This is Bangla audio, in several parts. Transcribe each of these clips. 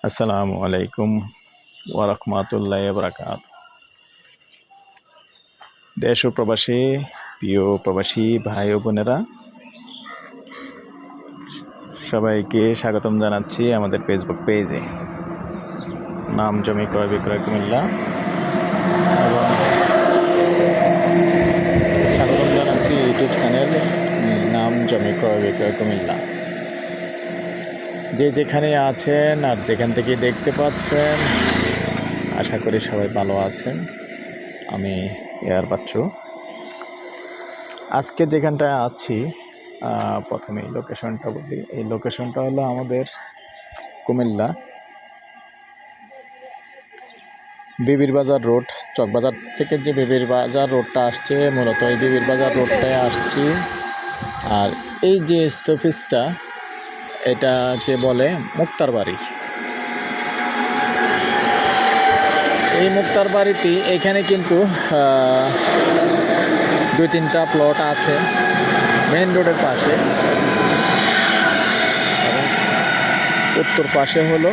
আসসালামু আলাইকুম ওয়া রাহমাতুল্লাহি ওয়া বারাকাতুহু। দেশ ও প্রবাসী প্রিয় প্রবাসী ভাই ও বোনেরা, সবাইকে স্বাগতম জানাচ্ছি আমাদের ফেসবুক পেজে, নাম জমি ক্রয় বিক্রয় কুমিল্লা, এবং স্বাগতম জানাচ্ছি ইউটিউব চ্যানেল নাম জমি ক্রয় বিক্রয় কুমিল্লা। যে যেখানে আছেন আর যেখান থেকে দেখতে পাচ্ছেন, আশা করি সবাই ভালো আছেন। আমি এয়ার বাচ্চু। আজকে যেখানটায় আছি, প্রথমে এই লোকেশনটা বলি। এই লোকেশনটা হলো আমাদের কুমিল্লা বিবির বাজার রোড। চকবাজার থেকে যে বিবির বাজার রোডটা আসছে, মূলত এই বিবির বাজার রোডটায় আসছি। আর এই যে স্টপেজটা, এটাকে বলে মুক্তার বাড়ি। এই মুক্তার বাড়িটি এখানে কিন্তু 2-3টা প্লট আছে মেইন রোডের পাশে, এবং উত্তর পাশে হলো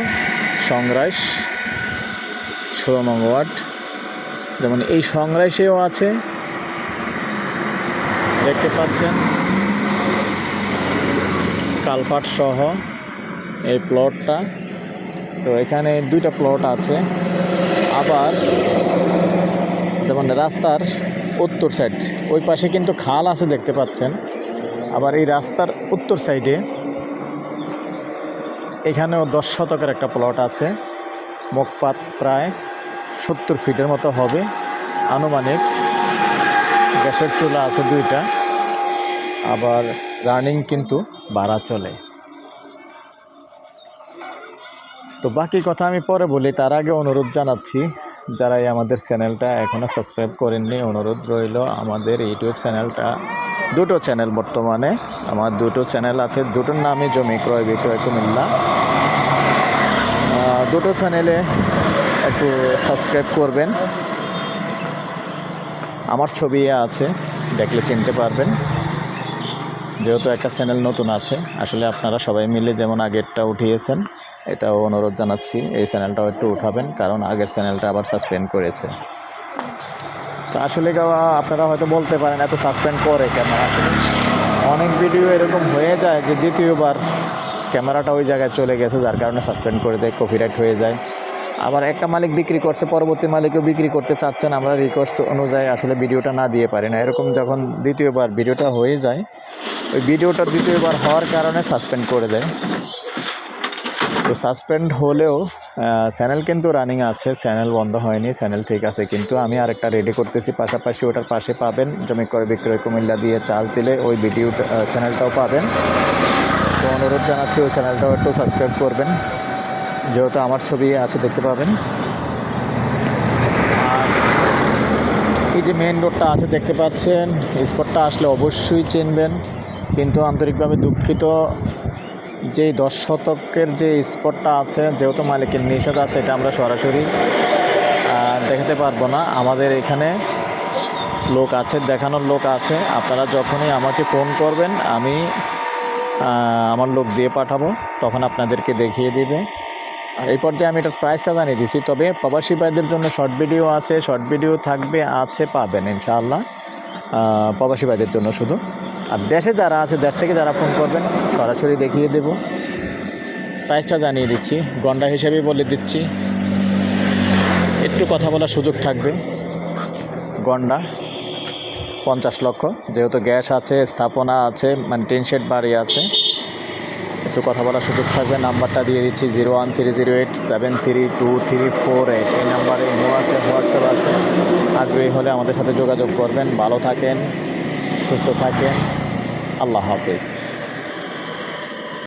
সংগ্রাস 16 নং ওয়ার্ড। যেমন এই সংগ্রাসেও আছে, দেখতে পাচ্ছেন কালপাট সহ এই প্লটটা। তো এখানে 2টা প্লট আছে। আবার যেমন রাস্তার উত্তর সাইড, ওই পাশে কিন্তু খাল আছে, দেখতে পাচ্ছেন। আবার এই রাস্তার উত্তর সাইডে এখানেও 10 শতকের একটা প্লট আছে। মুখপাত প্রায় 70 ফিটের মতো হবে আনুমানিক। গ্যাসের চুলা আছে 2টা, আবার রানিং কিন্তু ভাড়া চলে। তো বাকি কথা আমি পরে বলি, তার আগে অনুরোধ জানাচ্ছি, যারাই আমাদের চ্যানেলটা এখনও সাবস্ক্রাইব করেননি, অনুরোধ রইল আমাদের ইউটিউব চ্যানেলটা। 2টো চ্যানেল বর্তমানে আমার, 2টো চ্যানেল আছে, 2টোর নামই জমি ক্রয় বিক্রয় কুমিল্লা। 2টো চ্যানেলে একটু সাবস্ক্রাইব করবেন। আমার ছবি আছে, দেখলে চিনতে পারবেন, যেহেতু একটা চ্যানেল নতুন আছে। আসলে আপনারা সবাই মিলে যেমন আগেরটা উঠিয়েছেন, এটাও অনুরোধ জানাচ্ছি এই চ্যানেলটাও একটু উঠাবেন, কারণ আগের চ্যানেলটা আবার সাসপেন্ড করেছে। তো আসলে আপনারা হয়তো বলতে পারেন এত সাসপেন্ড করে কেন। আসলে অনেক ভিডিও এরকম হয়ে যায় যে দ্বিতীয়বার ক্যামেরাটা ওই জায়গায় চলে গেছে, যার কারণে সাসপেন্ড করে দেয়, কপিরাইট হয়ে যায়। আবার একটা মালিক বিক্রি করছে, পরবর্তী মালিকও বিক্রি করতে চাচ্ছেন, আমরা রিকোয়েস্ট অনুযায়ী আসলে ভিডিওটা না দিয়ে পারি না। এরকম যখন দ্বিতীয়বার ভিডিওটা হয়ে যায়, ওই ভিডিওটা দ্বিতীয়বার হওয়ার কারণে সাসপেন্ড করে দেয়। তো সাসপেন্ড হলেও চ্যানেল কিন্তু রানিং আছে, চ্যানেল বন্ধ হয়নি, চ্যানেল ঠিক আছে। কিন্তু আমি আরেকটা রেডি করতেছি, পাশাপাশি ওটার পাশে পাবেন জমি ক্রয় বিক্রয় কুমিল্লা দিয়ে চার্জ দিলে ওই ভিডিওটা চ্যানেলটাও পাবেন। তো অনুরোধ জানাচ্ছি ওই চ্যানেলটাও একটু সাবস্ক্রাইব করবেন, যেহেতু আমার ছবি আছে, দেখতে পাবেন। আর এই যে মেইন রোডটা আছে, দেখতে পাচ্ছেন, স্পটটা আসলে অবশ্যই চিনবেন। কিন্তু আন্তরিকভাবে দুঃখিত, যেই 10 শতকের যে স্পটটা আছে, যেহেতু মালিকের নিষেধ আছে, এটা আমরা সরাসরি দেখাতে পারবো না। আমাদের এখানে লোক আছে, দেখানোর লোক আছে। আপনারা যখনই আমাকে ফোন করবেন, আমি আমার লোক দিয়ে পাঠাবো, তখন আপনাদেরকে দেখিয়ে দিবে। আর এই পর্যায়ে আমি এটার প্রাইসটা জানিয়ে দিচ্ছি। তবে প্রবাসী ভাইদের জন্য শর্ট ভিডিও আছে, শর্ট ভিডিও থাকবে, আছে, পাবেন ইনশাআল্লাহ, প্রবাসী ভাইদের জন্য শুধু। আর দেশে যারা আছে, দেশ থেকে যারা ফোন করবেন, সরাসরি দেখিয়ে দেব। প্রাইসটা জানিয়ে দিচ্ছি, গন্ডা হিসেবেই বলে দিচ্ছি, একটু কথা বলার সুযোগ থাকবে। গন্ডা 50 লক্ষ, যেহেতু গ্যাস আছে, স্থাপনা আছে, মানে টিন শেড বাড়ি আছে, একটু কথা বলার সুযোগ থাকবে। নাম্বারটা দিয়ে দিচ্ছি 01308732348। এই নাম্বারে ইমো আছে, হোয়াটসঅ্যাপ আছে। আগ্রহী হলে আমাদের সাথে যোগাযোগ করবেন। ভালো থাকেন, সুস্থ থাকেন, আল্লাহ হাফেজ।